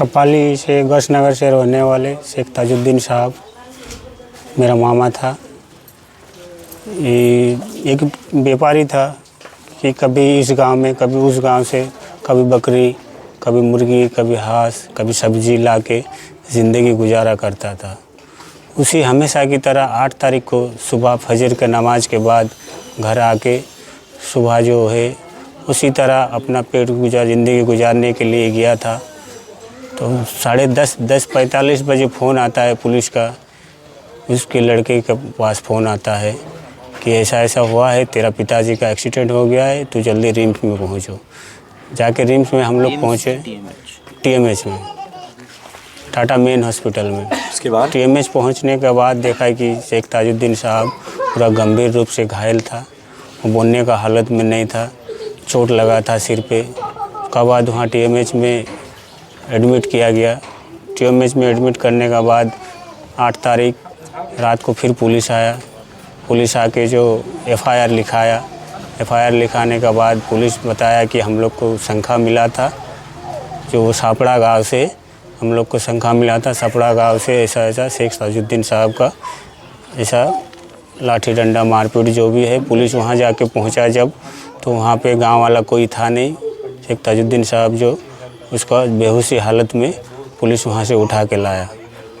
कपाली से गौसनगर से रहने वाले शेख ताजुद्दीन साहब मेरा मामा था। ये एक व्यापारी था कि कभी इस गांव में कभी उस गांव से कभी बकरी कभी मुर्गी कभी हांस कभी सब्जी ला के ज़िंदगी गुजारा करता था। उसी हमेशा की तरह 8 तारीख को सुबह फजर के नमाज के बाद घर आके सुबह जो है उसी तरह अपना पेट ज़िंदगी गुजारने के लिए गया था। तो 10:45 बजे फ़ोन आता है पुलिस का। उसके लड़के के पास फ़ोन आता है कि ऐसा ऐसा हुआ है, तेरा पिताजी का एक्सीडेंट हो गया है, तू जल्दी रिम्स में पहुँचो। जाके रिम्स में हम लोग पहुँचे, TMH में, टाटा मेन हॉस्पिटल में। उसके बाद TMH पहुँचने के बाद देखा कि शेख ताजुद्दीन साहब पूरा गंभीर रूप से घायल था, वो बोलने का हालत में नहीं था, चोट लगा था सिर पे। उसके बाद वहाँ TMH में एडमिट किया गया। TMH में एडमिट करने के बाद 8 तारीख रात को फिर पुलिस आया। पुलिस आके जो FIR लिखाया, FIR लिखाने के बाद पुलिस बताया कि हम लोग को शंका मिला था, जो सापड़ा गांव से हम लोग को शंका मिला था, सापड़ा गांव से ऐसा ऐसा शेख ताजुद्दीन साहब का ऐसा लाठी डंडा मारपीट जो भी है। पुलिस वहाँ जाके पहुँचा जब, तो वहाँ पे गांव वाला कोई था नहीं। शेख ताजुद्दीन साहब जो उसका बेहोशी हालत में पुलिस वहाँ से उठा के लाया।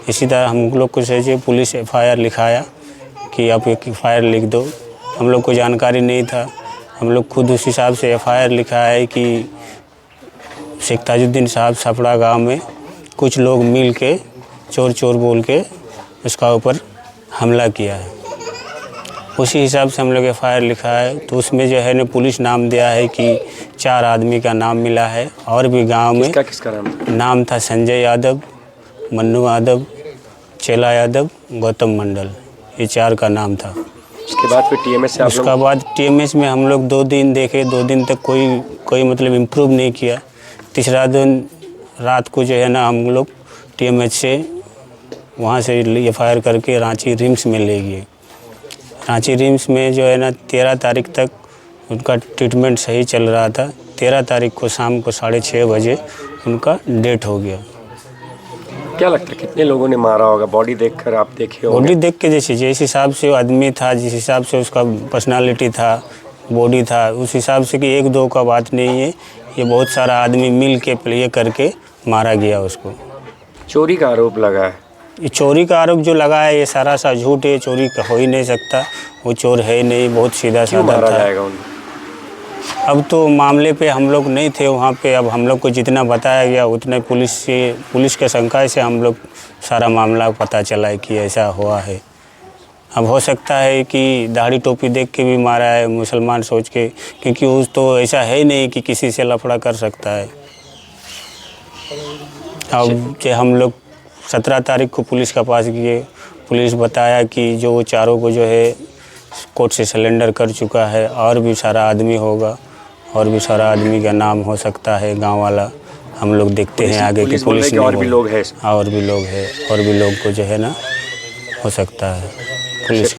इसी तरह हम लोग को से पुलिस FIR लिखाया कि आप एक FIR लिख दो। हम लोग को जानकारी नहीं था, हम लोग खुद उस हिसाब से FIR लिखा है कि शेख ताजुद्दीन साहब सापड़ा गांव में कुछ लोग मिल के चोर चोर बोल के उसका ऊपर हमला किया है। उसी हिसाब से हम लोग FIR लिखा है। तो उसमें जो है ना पुलिस नाम दिया है कि 4 आदमी का नाम मिला है। और भी गांव में किसका नाम था संजय यादव, मन्नू यादव, चेला यादव, गौतम मंडल, ये 4 का नाम था। उसके बाद फिर TMH से उसका बाद TMH में हम लोग 2 दिन देखे, 2 दिन तक कोई मतलब इम्प्रूव नहीं किया। तीसरा दिन रात को जो है ना हम लोग TMH से वहाँ से FIR करके रांची रिम्स में ले गए। रांची रिम्स में जो है ना 13 तारीख तक उनका ट्रीटमेंट सही चल रहा था। 13 तारीख को शाम को 6:30 बजे उनका डेथ हो गया। क्या लगता है कितने लोगों ने मारा होगा? बॉडी देखकर आप देखे होंगे। बॉडी देख के जिस हिसाब से वो आदमी था, जिस हिसाब से उसका पर्सनालिटी था, बॉडी था, उस हिसाब से कि 1-2 का बात नहीं है, ये बहुत सारा आदमी मिल के प्ले करके मारा गया उसको। चोरी का आरोप लगा है। ये चोरी का आरोप जो लगा है ये सारा सा झूठ है। चोरी हो ही नहीं सकता, वो चोर है नहीं, बहुत सीधा साधा था। जाएगा उनको? अब तो मामले पे हम लोग नहीं थे वहाँ पे। अब हम लोग को जितना बताया गया उतने पुलिस के शंका से हम लोग सारा मामला पता चला है कि ऐसा हुआ है। अब हो सकता है कि दाढ़ी टोपी देख के भी मारा है, मुसलमान सोच के, क्योंकि उस तो ऐसा है ही नहीं कि किसी से लफड़ा कर सकता है। अब जो हम लोग 17 तारीख को पुलिस के पास गए, पुलिस बताया कि जो वो चारों को जो है कोर्ट से सरेंडर कर चुका है। और भी सारा आदमी होगा, और भी सारा आदमी का नाम हो सकता है गांव वाला। हम लोग देखते हैं आगे की पुलिस और भी लोग हैं, और भी लोग हैं, और भी लोग को जो है ना हो सकता है पुलिस